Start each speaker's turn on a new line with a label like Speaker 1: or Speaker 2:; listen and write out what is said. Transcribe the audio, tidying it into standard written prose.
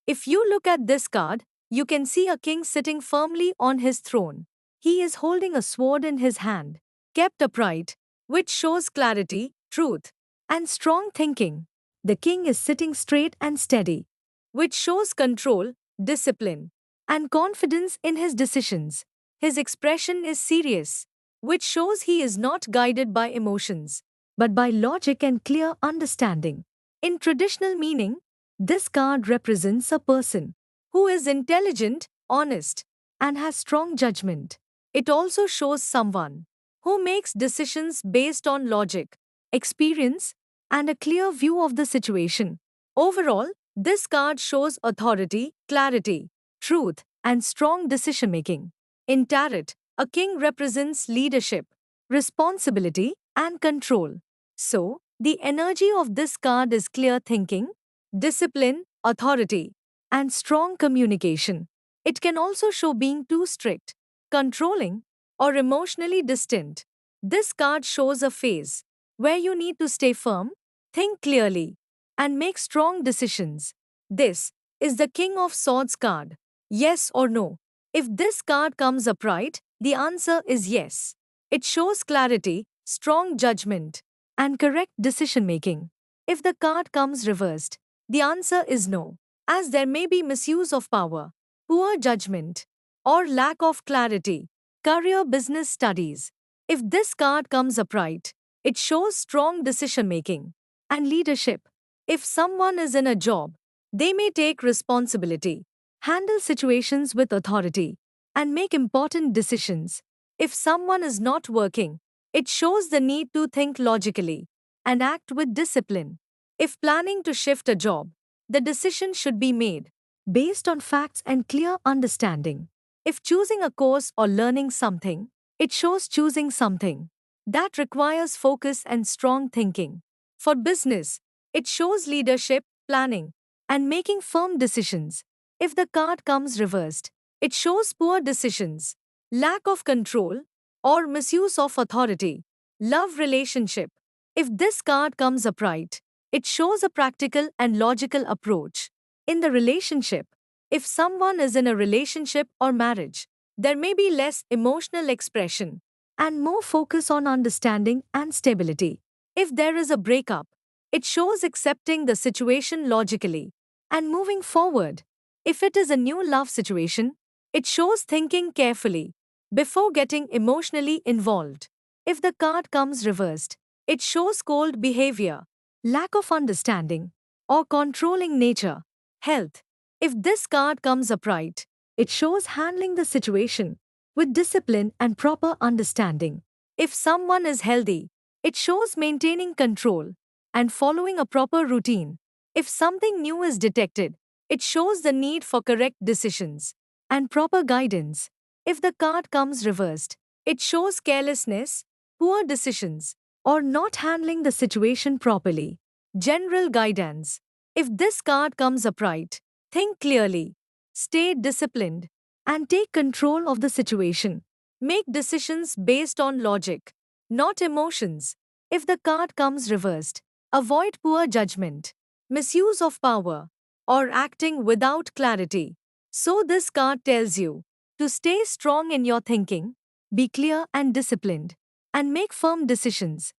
Speaker 1: If you look at this card, you can see a king sitting firmly on his throne. He is holding a sword in his hand, kept upright, which shows clarity, truth, and strong thinking. The king is sitting straight and steady, which shows control, discipline, and confidence in his decisions. His expression is serious, which shows he is not guided by emotions, but by logic and clear understanding. In traditional meaning, this card represents a person who is intelligent, honest, and has strong judgment. It also shows someone who makes decisions based on logic, experience, and a clear view of the situation. Overall, this card shows authority, clarity, truth, and strong decision making. In tarot, a king represents leadership, responsibility, and control. So, the energy of this card is clear thinking, discipline, authority, and strong communication. It can also show being too strict, controlling, or emotionally distant. This card shows a phase where you need to stay firm, think clearly, and make strong decisions. This is the King of Swords card. Yes or no? If this card comes upright, the answer is yes. It shows clarity, strong judgment, and correct decision making. If the card comes reversed, the answer is no, as there may be misuse of power, poor judgment, or lack of clarity. Career business studies. If this card comes upright, it shows strong decision making and leadership. If someone is in a job, they may take responsibility, handle situations with authority, and make important decisions. If someone is not working, it shows the need to think logically and act with discipline. If planning to shift a job, the decision should be made based on facts and clear understanding. If choosing a course or learning something, it shows choosing something that requires focus and strong thinking. For business, it shows leadership, planning, and making firm decisions. If the card comes reversed, it shows poor decisions, lack of control, or misuse of authority. Love relationship. If this card comes upright, it shows a practical and logical approach. In the relationship, if someone is in a relationship or marriage, there may be less emotional expression and more focus on understanding and stability. If there is a breakup, it shows accepting the situation logically and moving forward. If it is a new love situation, it shows thinking carefully before getting emotionally involved. If the card comes reversed, it shows cold behavior, lack of understanding, or controlling nature. Health. If this card comes upright, it shows handling the situation with discipline and proper understanding. If someone is healthy, it shows maintaining control and following a proper routine. If something new is detected, it shows the need for correct decisions and proper guidance. If the card comes reversed, it shows carelessness, poor decisions, or not handling the situation properly. General guidance. If this card comes upright, think clearly, stay disciplined, and take control of the situation. Make decisions based on logic, not emotions. If the card comes reversed, avoid poor judgment, misuse of power, or acting without clarity. So, this card tells you to stay strong in your thinking, be clear and disciplined, and make firm decisions.